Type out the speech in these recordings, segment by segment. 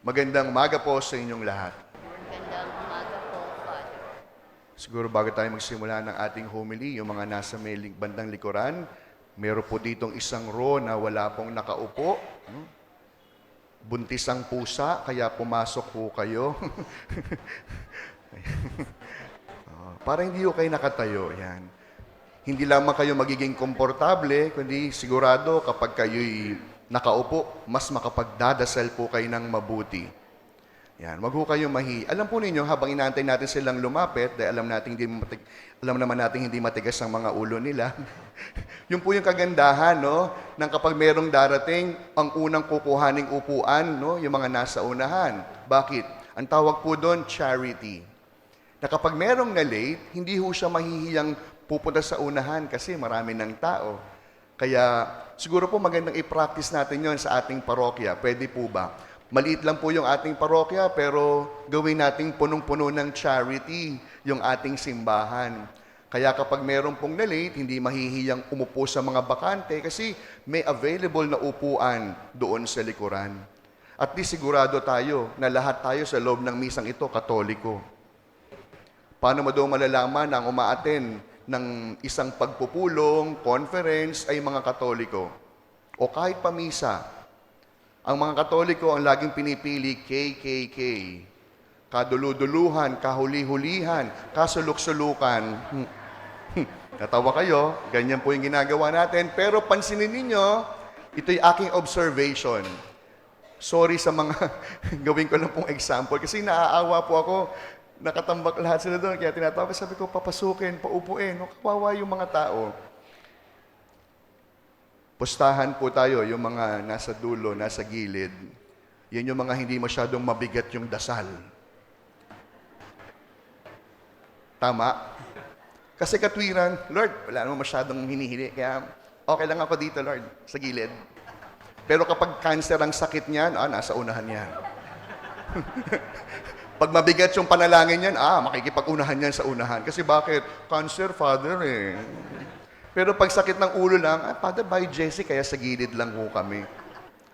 Magandang umaga po sa inyong lahat. Magandang umaga po, Father. Siguro bago tayo magsimula ng ating homily, yung mga nasa may bandang likuran, meron po ditong isang row na wala pong nakaupo. Buntis ang pusa, kaya pumasok po kayo. Para hindi ko kayo nakatayo, yan. Hindi lamang kayo magiging komportable, kundi sigurado kapag kayo'y nakaupo, mas makapagdadasal po kayo ng mabuti. Yan, wag ho kayong Alam po ninyo, habang inaantay natin silang lumapit, dahil alam naman natin hindi matigas ang mga ulo nila. Yun po yung kagandahan, no? Nang kapag merong darating, ang unang kukuhaning upuan, no? Yung mga nasa unahan. Bakit? Ang tawag po doon, charity. Na kapag merong na-late, hindi ho siya mahihiyang pupunta sa unahan kasi marami ng tao. Kaya siguro po magandang i-practice natin yon sa ating parokya. Pwede po ba? Maliit lang po yung ating parokya pero gawin nating punong-puno ng charity yung ating simbahan. Kaya kapag meron pong na-late, hindi mahihiyang umupo sa mga bakante kasi may available na upuan doon sa likuran. At di sigurado tayo na lahat tayo sa loob ng misang ito, Katoliko. Paano mo daw malalaman ang umaaten ng isang pagpupulong, conference ay mga Katoliko? O kahit pamisa, ang mga Katoliko ang laging pinipili KKK. Kaduluduluhan, kahuli-hulihan, kasuluk-sulukan. Natawa kayo, ganyan po yung ginagawa natin. Pero pansinin ninyo, ito'y aking observation. Sorry sa mga gawin ko lang pong example kasi naaawa po ako. Nakatambak lahat sila doon. Kaya tinatawag, sabi ko, papasukin, paupuin. No, kawawa yung mga tao. Pustahan po tayo, yung mga nasa dulo, nasa gilid. Yan yung mga hindi masyadong mabigat yung dasal. Tama? Kasi katwiran, Lord, wala naman masyadong hinihili. Kaya okay lang ako dito, Lord, sa gilid. Pero kapag cancer ang sakit niyan, nasa unahan yan. Pag mabigat yung panalangin niyan, makikipag-unahan yan sa unahan. Kasi bakit? Cancer, Father eh. Pero pag sakit ng ulo lang, Father, by Jesse, kaya sa gilid lang po kami.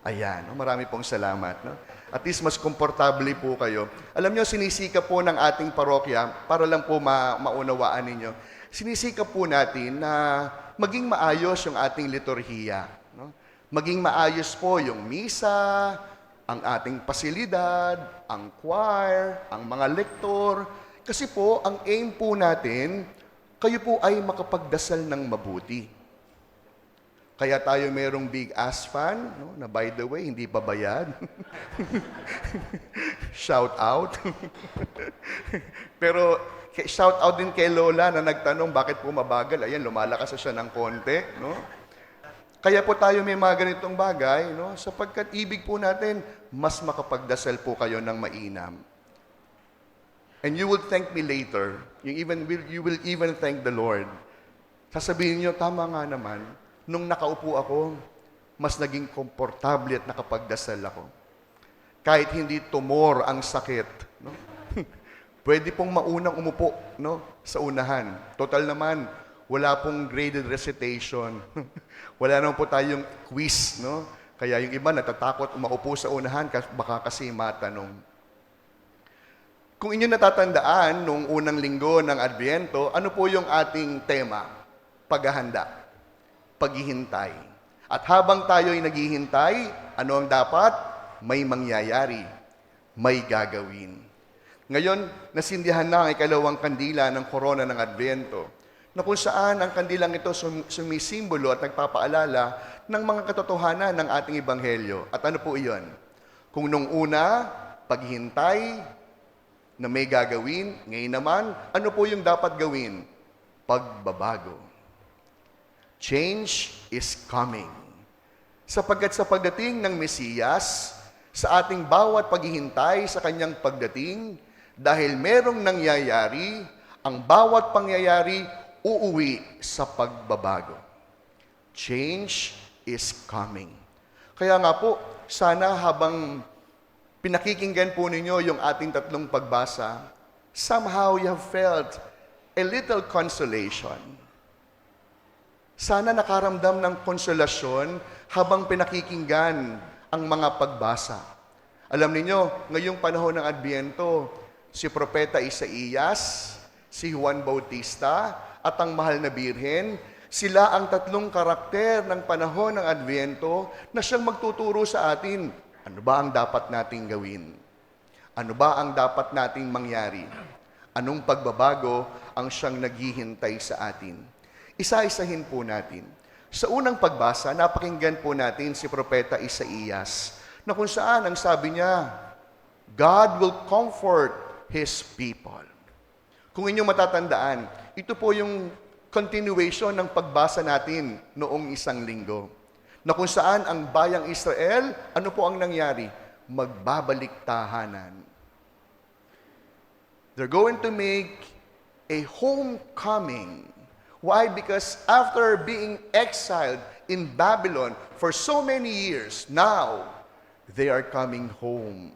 Ayan, marami pong salamat. No? At least mas komportable po kayo. Alam nyo, sinisika po ng ating parokya, para lang po maunawaan ninyo, sinisika po natin na maging maayos yung ating liturhiya. No? Maging maayos po yung misa, ang ating pasilidad, ang choir, ang mga lektor. Kasi po, ang aim po natin, kayo po ay makapagdasal ng mabuti. Kaya tayo merong big ass fan, no? Na by the way, hindi pa bayad. Shout out. Pero shout out din kay Lola na nagtanong bakit po mabagal. Ayan, lumalakas siya ng konti. No? Kaya po tayo may mga ganitong bagay, no? Sapagkat ibig po natin, mas makapagdasal po kayo ng mainam. And you will thank me later. You will even thank the Lord. Sasabihin niyo, tama nga naman, nung nakaupo ako, mas naging komportable at nakapagdasal ako. Kahit hindi tumor ang sakit. No? Pwede pong maunang umupo, no? Sa unahan. Total naman, wala pong graded recitation. Wala naman po tayong quiz, no? Kaya yung iba natatakot maupo sa unahan baka kasi matanong. Kung inyo natatandaan, nung unang linggo ng Adbyento, ano po yung ating tema? Paghahanda, paghihintay. At habang tayo'y naghihintay, ano ang dapat? May mangyayari, may gagawin. Ngayon, nasindihan na ang ikalawang kandila ng korona ng Adbyento, na kung saan ang kandilang ito sumisimbolo at nagpapaalala ng mga katotohanan ng ating Ebanghelyo. At ano po iyon? Kung nung una, paghihintay na may gagawin, ngayon naman, ano po yung dapat gawin? Pagbabago. Change is coming. Sapagkat sa pagdating ng Mesiyas, sa ating bawat paghihintay sa kanyang pagdating, dahil merong nangyayari, ang bawat pangyayari uuwi sa pagbabago. Change is coming. Kaya nga po, sana habang pinakikinggan po ninyo yung ating tatlong pagbasa, somehow you have felt a little consolation. Sana nakaramdam ng konsolasyon habang pinakikinggan ang mga pagbasa. Alam niyo, ngayong panahon ng Adbyento, si Propeta Isaías, si Juan Bautista, at ang Mahal na Birhen, sila ang tatlong karakter ng panahon ng Adbyento na siyang magtuturo sa atin. Ano ba ang dapat nating gawin? Ano ba ang dapat nating mangyari? Anong pagbabago ang siyang naghihintay sa atin? Isa-isahin po natin. Sa unang pagbasa, napakinggan po natin si Propeta Isaías na kung saan ang sabi niya, God will comfort His people. Kung inyong matatandaan, ito po yung continuation ng pagbasa natin noong isang linggo. Na kung saan ang bayang Israel, ano po ang nangyari? Magbabalik tahanan. They're going to make a homecoming. Why? Because after being exiled in Babylon for so many years, now, they are coming home.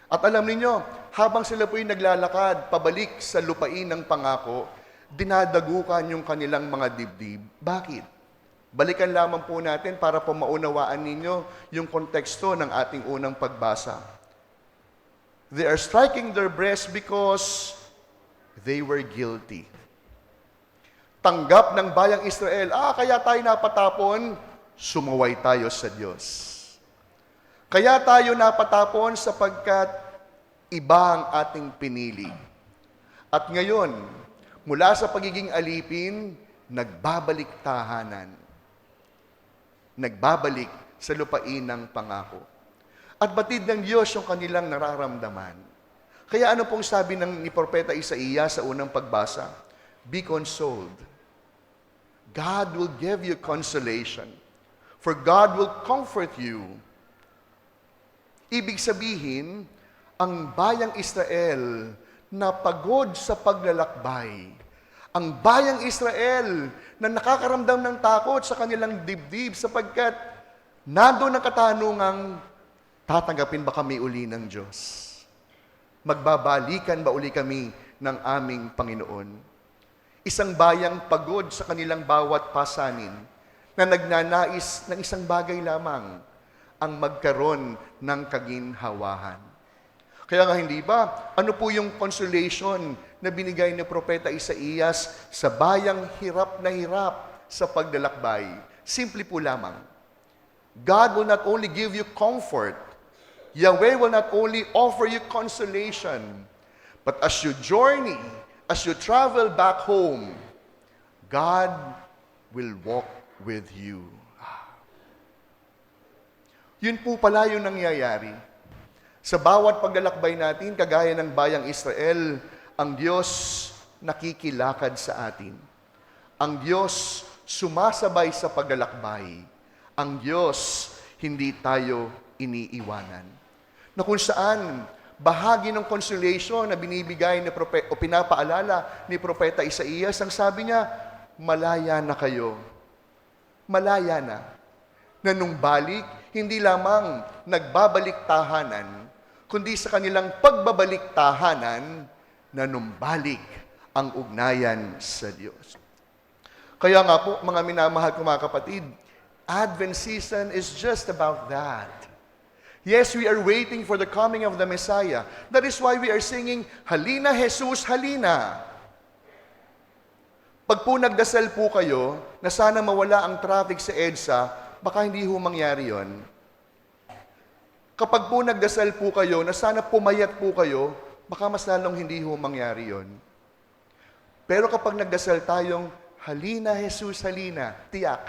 At alam niyo, habang sila po'y naglalakad pabalik sa lupain ng pangako, dinadagukan yung kanilang mga dibdib. Bakit? Balikan lamang po natin para po maunawaan ninyo yung konteksto ng ating unang pagbasa. They are striking their breast because they were guilty. Tanggap ng bayang Israel, kaya tayo napatapon, sumaway tayo sa Diyos. Kaya tayo napatapon sapagkat iba ang ating pinili. At ngayon, mula sa pagiging alipin, nagbabalik tahanan. Nagbabalik sa lupain ng pangako. At batid ng Diyos yung kanilang nararamdaman. Kaya ano pong sabi ni Propeta Isaías sa unang pagbasa? Be consoled. God will give you consolation. For God will comfort you. Ibig sabihin, ang bayang Israel na pagod sa paglalakbay, ang bayang Israel na nakakaramdam ng takot sa kanilang dibdib sapagkat nandoon ang katanungang, tatanggapin ba kami uli ng Diyos? Magbabalikan ba uli kami ng aming Panginoon? Isang bayang pagod sa kanilang bawat pasanin na nagnanais ng isang bagay lamang, ang magkaroon ng kaginhawahan. Kaya nga hindi ba, ano po yung consolation na binigay ni Propeta Isaías sa bayang hirap na hirap sa paglalakbay? Simple po lamang. God will not only give you comfort, Yahweh will not only offer you consolation, but as you journey, as you travel back home, God will walk with you. Yun po pala yung nangyayari. Sa bawat paglalakbay natin, kagaya ng bayang Israel, ang Diyos nakikilakad sa atin. Ang Diyos sumasabay sa paglalakbay. Ang Diyos hindi tayo iniiwanan. Na kung saan, bahagi ng consolation na binibigay ni o pinapaalala ni Propeta Isaías, ang sabi niya, malaya na kayo. Malaya na. Na nung balik, hindi lamang nagbabalik tahanan, kundi sa kanilang pagbabalik tahanan, na numbalik ang ugnayan sa Diyos. Kaya nga po, mga minamahal ko mga kapatid, Advent season is just about that. Yes, we are waiting for the coming of the Messiah. That is why we are singing, Halina Jesus, Halina. Pag po nagdasal po kayo, na sana mawala ang traffic sa EDSA, baka hindi ho mangyari yon. Kapag po nagdasal po kayo, na sana pumayat po kayo, baka mas lalong hindi ho mangyari yon. Pero kapag nagdasal tayong, Halina Jesus, Halina, tiyak,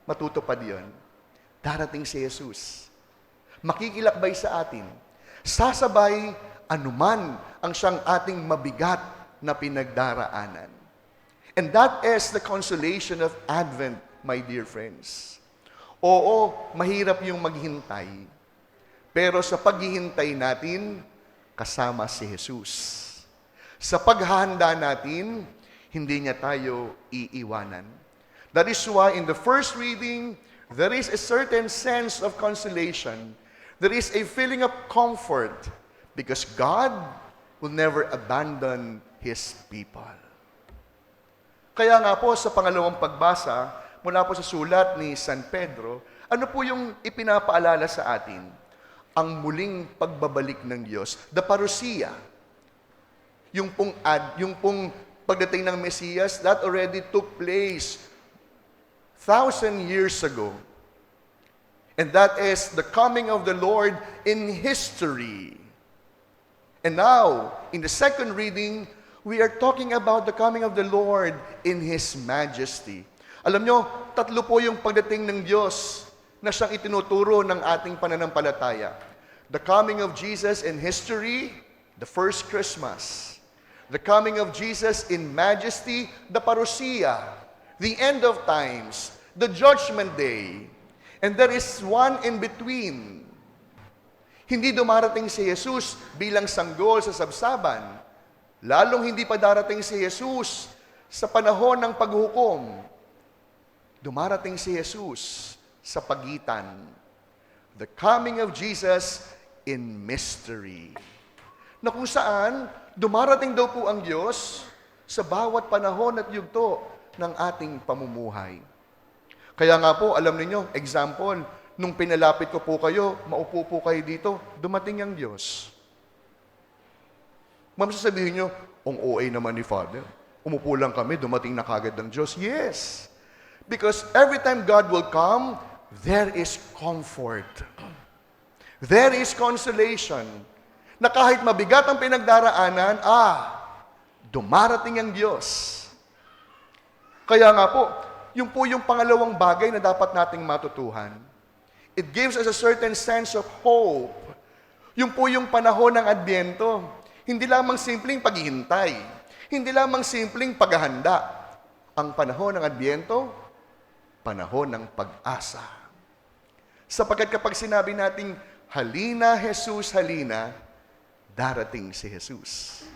matutupad yon. Darating si Jesus. Makikilakbay sa atin. Sasabay anuman ang siyang ating mabigat na pinagdaraanan. And that is the consolation of Advent, my dear friends. Oo, mahirap yung maghintay. Pero sa paghihintay natin, kasama si Jesus. Sa paghahanda natin, hindi niya tayo iiwanan. That is why in the first reading, there is a certain sense of consolation. There is a feeling of comfort because God will never abandon His people. Kaya nga po sa pangalawang pagbasa, mula po sa sulat ni San Pedro, ano po yung ipinapaalala sa atin? ang muling pagbabalik ng Diyos. The parousia. Yung pong pagdating ng Mesiyas, that already took place 1,000 years ago. And that is the coming of the Lord in history. And now, in the second reading, we are talking about the coming of the Lord in His majesty. Alam nyo, tatlo po yung pagdating ng Diyos na siyang itinuturo ng ating pananampalataya. The coming of Jesus in history, the first Christmas. The coming of Jesus in majesty, the parousia, the end of times, the judgment day. And there is one in between. Hindi dumarating si Jesus bilang sanggol sa sabsaban. Lalong hindi pa darating si Jesus sa panahon ng paghukom. Dumarating si Jesus sa pagitan. The coming of Jesus in mystery. Na kung saan, dumarating daw po ang Diyos sa bawat panahon at yugto ng ating pamumuhay. Kaya nga po, alam niyo, example, nung pinalapit ko po kayo, maupo po kayo dito, dumating ang Diyos. Ma'am, sasabihin nyo, ang OA naman ni Father. Umupo lang kami, dumating na kagad ng Diyos. Yes. Because every time God will come, there is comfort. There is consolation. Na kahit mabigat ang pinagdaraanan, dumarating ang Diyos. Kaya nga po, yung po yung pangalawang bagay na dapat nating matutuhan. It gives us a certain sense of hope. Yung po yung panahon ng Adbyento. Hindi lamang simpleng paghihintay. Hindi lamang simpleng paghahanda. Ang panahon ng Adbyento, panahon ng pag-asa. Sapagkat kapag sinabi nating, halina, Jesus, halina, darating si Jesus.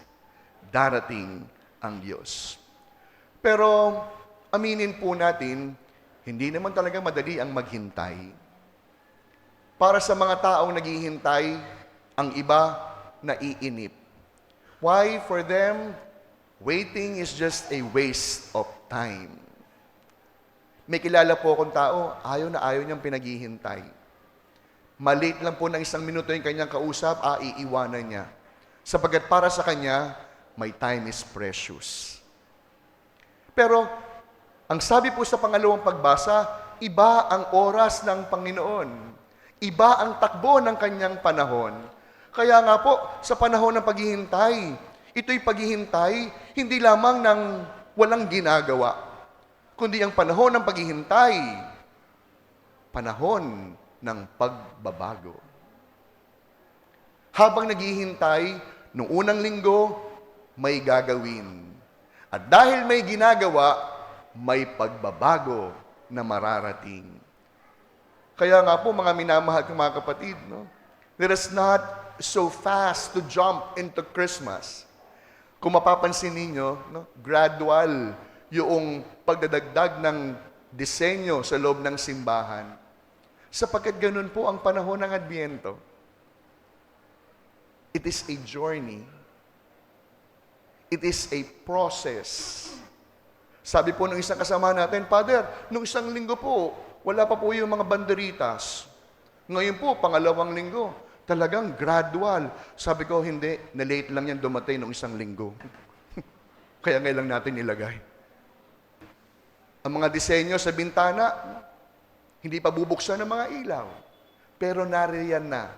Darating ang Diyos. Pero, aminin po natin, hindi naman talaga madali ang maghintay. Para sa mga taong naghihintay, ang iba naiinip. Why? For them, waiting is just a waste of time. May kilala po akong tao, ayaw na ayaw niyang pinaghihintay. Malate lang po ng 1 minuto yung kanyang kausap, iiwanan niya. Sapagkat para sa kanya, my time is precious. Pero, ang sabi po sa pangalawang pagbasa, iba ang oras ng Panginoon. Iba ang takbo ng kanyang panahon. Kaya nga po, sa panahon ng paghihintay, ito'y paghihintay hindi lamang ng walang ginagawa, kundi ang panahon ng paghihintay, panahon ng pagbabago. Habang naghihintay, noong unang linggo, may gagawin. At dahil may ginagawa, may pagbabago na mararating. Kaya nga po, mga minamahal kong mga kapatid, let us not so fast to jump into Christmas. Kung mapapansin ninyo, gradual yung pagdadagdag ng disenyo sa loob ng simbahan. Sapagkat ganun po ang panahon ng Adbyento. It is a journey. It is a process. Sabi po ng isang kasama natin, Father, nung isang linggo po, wala pa po yung mga banderitas. Ngayon po, pangalawang linggo, talagang gradual. Sabi ko, hindi, na-late lang yan dumating nung isang linggo. Kaya ngayon lang natin ilagay. Ang mga disenyo sa bintana, hindi pa bubuksan ng mga ilaw. Pero nariyan na.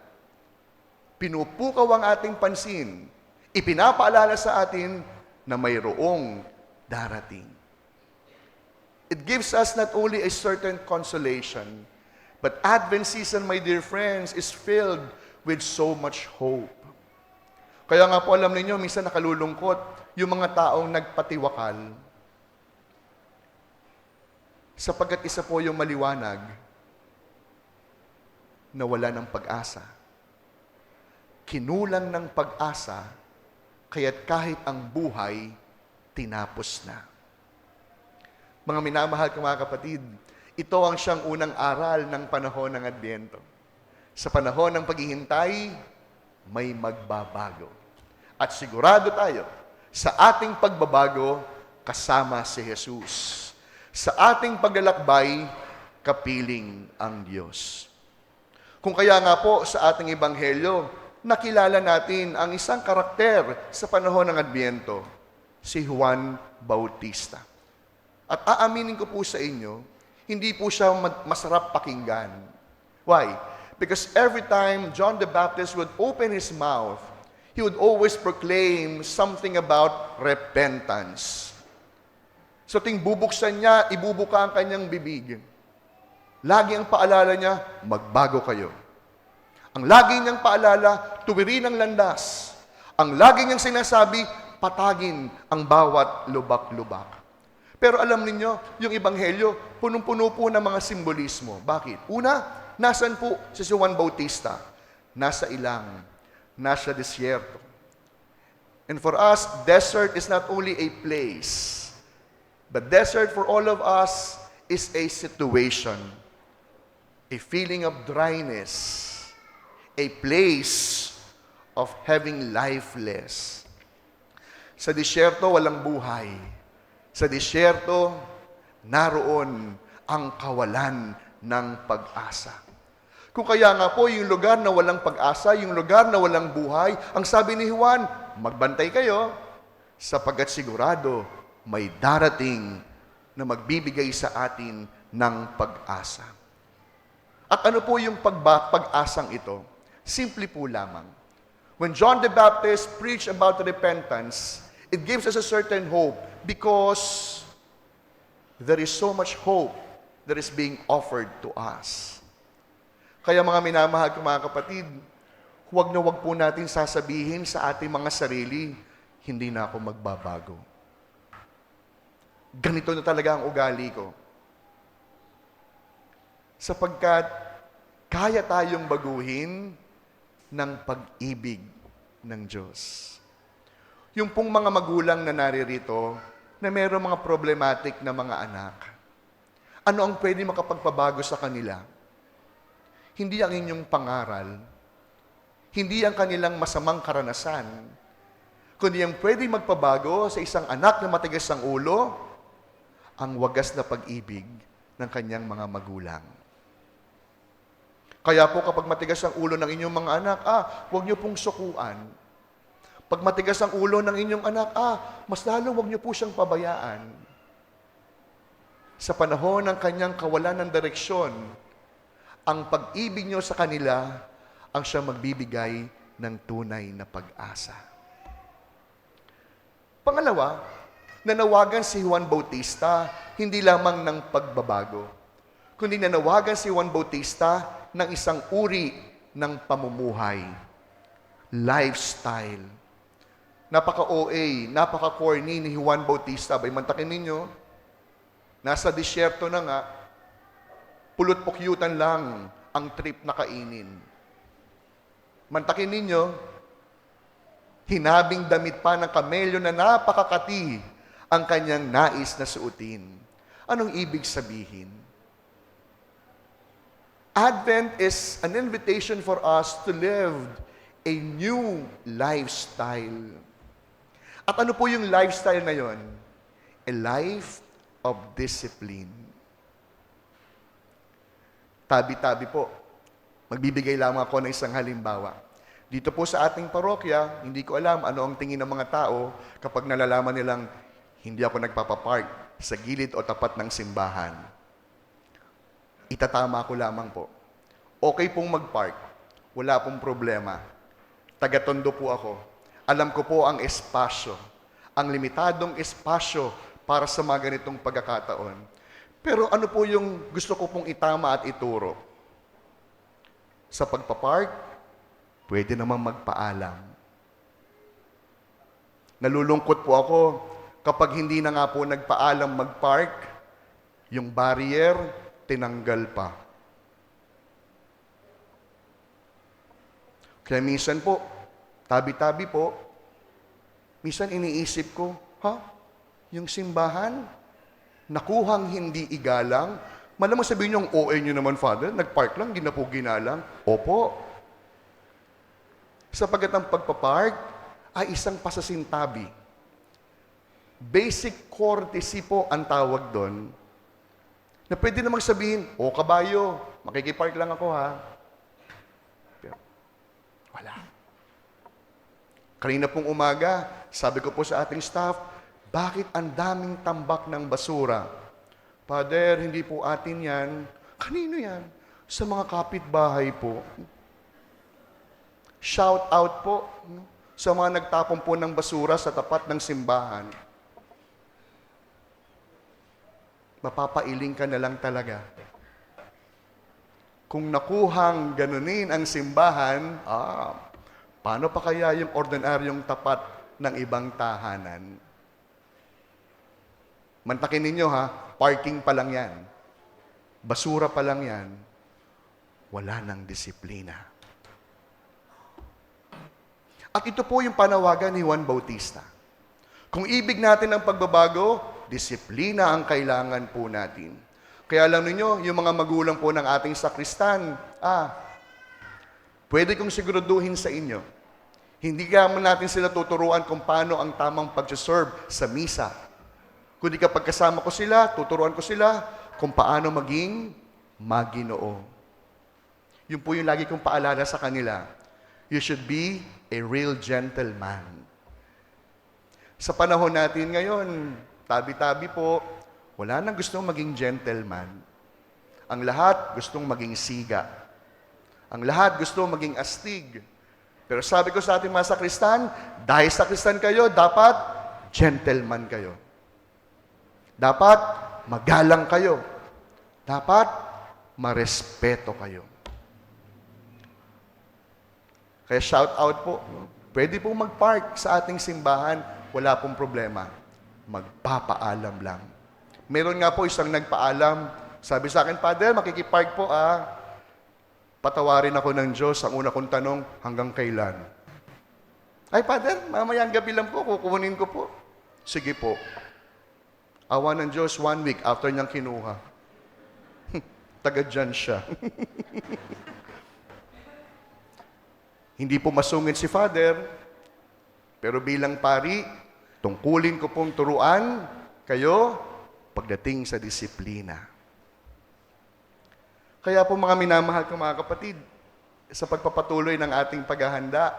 Pinupukaw ang ating pansin. Ipinapaalala sa atin na mayroong darating. It gives us not only a certain consolation, but Advent season, my dear friends, is filled with so much hope. Kaya nga po, alam ninyo, minsan nakalulungkot yung mga taong nagpatiwakal. Sapagkat isa po yung maliwanag na wala ng pag-asa. Kinulang ng pag-asa, kaya't kahit ang buhay, tinapos na. Mga minamahal kong mga kapatid, ito ang siyang unang aral ng panahon ng Adbyento. Sa panahon ng paghihintay, may magbabago. At sigurado tayo, sa ating pagbabago, kasama si Jesus. Sa ating paglalakbay, kapiling ang Diyos. Kung kaya nga po sa ating ebanghelyo, nakilala natin ang isang karakter sa panahon ng Adbyento, si Juan Bautista. At aaminin ko po sa inyo, hindi po siya masarap pakinggan. Why? Because every time John the Baptist would open his mouth, he would always proclaim something about repentance. So ting bubuksan niya, ibubuka ang kanyang bibig. Lagi ang paalala niya, magbago kayo. Ang lagi niyang paalala, tuwirin ang landas. Ang lagi niyang sinasabi, patagin ang bawat lubak-lubak. Pero alam ninyo, yung ebanghelyo, punong-puno po ng mga simbolismo. Bakit? Una, nasan po si Juan Bautista? Nasa ilang, nasa disyerto. And for us, desert is not only a place, but desert for all of us is a situation, a feeling of dryness, a place of having lifeless. Sa disyerto, walang buhay. Sa disyerto, naroon ang kawalan ng pag-asa. Kung kaya nga po, yung lugar na walang pag-asa, yung lugar na walang buhay, ang sabi ni Juan, magbantay kayo, sapagkat sigurado may darating na magbibigay sa atin ng pag-asa. At ano po yung pag-asang ito? Simple po lamang. When John the Baptist preached about repentance, it gives us a certain hope because there is so much hope that is being offered to us. Kaya mga minamahal ko mga kapatid, huwag na huwag po natin sasabihin sa ating mga sarili, hindi na ako magbabago. Ganito na talaga ang ugali ko. Sapagkat kaya tayong baguhin ng pag-ibig ng Diyos. Yung pong mga magulang na naririto, na mayroong mga problematic na mga anak, ano ang pwede makapagpabago sa kanila? Hindi ang inyong pangaral, hindi ang kanilang masamang karanasan, kundi ang pwede magpabago sa isang anak na matigas ang ulo, ang wagas na pag-ibig ng kanyang mga magulang. Kaya po kapag matigas ang ulo ng inyong mga anak, huwag niyo pong sukuan. Pag matigas ang ulo ng inyong anak, mas lalo huwag niyo po siyang pabayaan. Sa panahon ng kanyang kawalan ng direksyon, ang pag-ibig niyo sa kanila ang siyang magbibigay ng tunay na pag-asa. Pangalawa, nanawagan si Juan Bautista hindi lamang ng pagbabago, kundi nanawagan si Juan Bautista ng isang uri ng pamumuhay, lifestyle. Napaka-OA, napaka-corny ni Juan Bautista. Bay, mantakin ninyo, nasa disyerto na nga, pulot-pukyutan lang ang trip na kainin. Mantakin ninyo, hinabing damit pa ng kamelyo na napakakati ang kanyang nais na suotin. Anong ibig sabihin? Advent is an invitation for us to live a new lifestyle. At ano po yung lifestyle na yon? A life of discipline. Tabi-tabi po. Magbibigay lamang ako ng isang halimbawa. Dito po sa ating parokya, hindi ko alam ano ang tingin ng mga tao kapag nalalaman nilang hindi ako nagpapapark sa gilid o tapat ng simbahan. Itatama ko lamang po. Okay pong magpark. Wala pong problema. Taga-Tondo po ako. Alam ko po ang espasyo. Ang limitadong espasyo para sa mga ganitong pagkakataon. Pero ano po yung gusto ko pong itama at ituro? Sa pagpapark, pwede namang magpaalam. Nalulungkot po ako kapag hindi na nga po nagpaalam magpark, yung barrier, tinanggal pa. Kaya minsan po, tabi-tabi po, minsan iniisip ko, yung simbahan, nakuhang hindi igalang, malamang sabihin niyo, ang OA niyo naman, Father, nagpark lang, di na po ginalang. Opo. Sapagat ang pagpapark ay isang pasasintabi. Basic courtesy po ang tawag doon, na pwede namang sabihin, kabayo, makikipark lang ako Wala. Kanina pong umaga, sabi ko po sa ating staff, bakit ang daming tambak ng basura? Father, hindi po atin yan. Kanino yan? Sa mga kapitbahay po. Shout out po sa mga nagtapon po ng basura sa tapat ng simbahan. Mapapailing ka na lang talaga. Kung nakuhang ganunin ang simbahan, paano pa kaya yung ordinaryong tapat ng ibang tahanan? Mantakin ninyo ha, parking pa lang yan. Basura pa lang yan. Wala nang disiplina. At ito po yung panawagan ni Juan Bautista. Kung ibig natin ang pagbabago, disiplina ang kailangan po natin. Kaya alam niyo, yung mga magulang po ng ating sakristan, pwede kong siguraduhin sa inyo, hindi naman natin sila tuturuan kung paano ang tamang pag-serve sa misa. Kundi kapag kasama ko sila, tuturuan ko sila kung paano maging maginoo. Yun po yung lagi kong paalala sa kanila. You should be a real gentleman. Sa panahon natin ngayon, tabi-tabi po, wala nang gustong maging gentleman. Ang lahat gustong maging siga. Ang lahat gustong maging astig. Pero sabi ko sa ating mga sakristan, dahil sakristan kayo, dapat gentleman kayo. Dapat magalang kayo. Dapat marespeto kayo. Kaya shout out po. Pwede pong mag-park sa ating simbahan. Wala pong problema. Magpapaalam lang. Meron nga po isang nagpaalam. Sabi sa akin, Father, makikipark po Patawarin ako ng Diyos. Ang una kong tanong, hanggang kailan? Ay, Father, mamayang gabi lang po. Kukunin ko po. Sige po. Awa ng Diyos, 1 week after niyang kinuha. Taga dyan siya. Hindi po masungit si Father, pero bilang pari, tungkulin ko pong turuan kayo pagdating sa disiplina. Kaya po mga minamahal kong mga kapatid, sa pagpapatuloy ng ating paghahanda,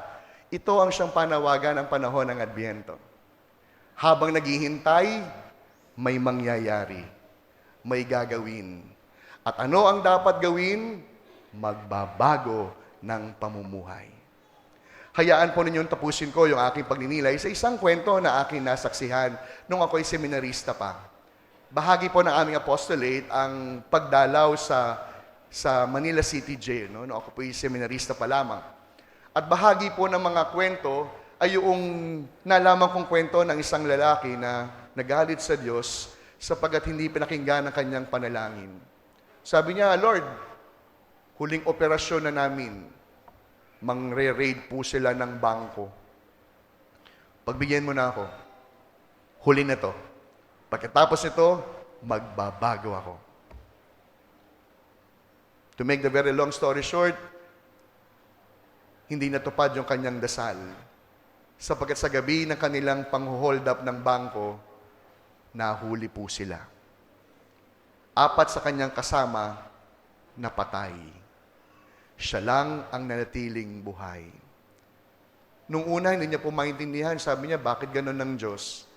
ito ang siyang panawagan ng panahon ng Adbyento. Habang naghihintay, may mangyayari, may gagawin. At ano ang dapat gawin? Magbabago ng pamumuhay. Hayaan po ninyong tapusin ko yung aking pagninilay sa isang kwento na aking nasaksihan nung ako'y seminarista pa. Bahagi po ng aming apostolate ang pagdalaw sa Manila City Jail, no? Nung ako po'y seminarista pa lamang. At bahagi po ng mga kwento ay yung nalaman kong kwento ng isang lalaki na nagalit sa Diyos sapagkat hindi pinakinggan ang kanyang panalangin. Sabi niya, Lord, huling operasyon na namin, mangre-raid po sila ng bangko. Pagbigyan mo na ako. Huli na to. Pagkatapos nito, magbabago ako. To make the very long story short, hindi natupad yung kanyang dasal. Sapagkat sa gabi ng kanilang pang-hold up ng bangko, nahuli po sila. 4 sa kanyang kasama, napatay. Siya lang ang nanatiling buhay. Nung una, hindi niya po maintindihan. Sabi niya, bakit ganun ng Diyos?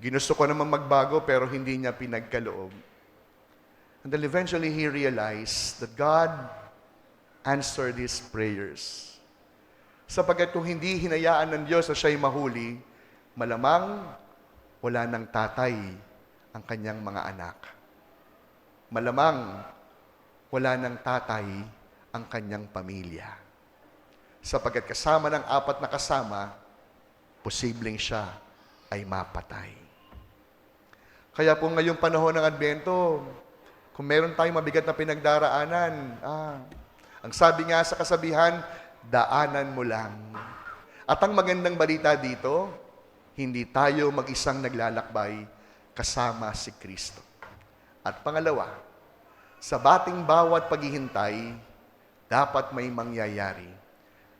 Ginusto ko naman magbago, pero hindi niya pinagkaloob. And then eventually, he realized that God answered his prayers. Sapagkat kung hindi hinayaan ng Diyos na siya'y mahuli, malamang wala ng tatay ang kanyang mga anak. Malamang wala ng tatay ang kanyang pamilya. Sapagkat kasama ng 4 na kasama, posibleng siya ay mapatay. Kaya po ngayong panahon ng Adbyento, kung meron tayong mabigat na pinagdaraanan, ang sabi nga sa kasabihan, daanan mo lang. At ang magandang balita dito, hindi tayo mag-isang naglalakbay kasama si Kristo. At pangalawa, sa bating bawat paghihintay, dapat may mangyayari.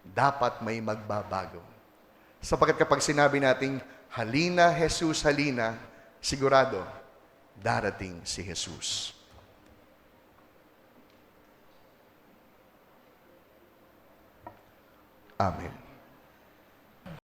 Dapat may magbabago. Sapagkat kapag sinabi nating, halina, Jesus, halina, sigurado, darating si Jesus. Amen.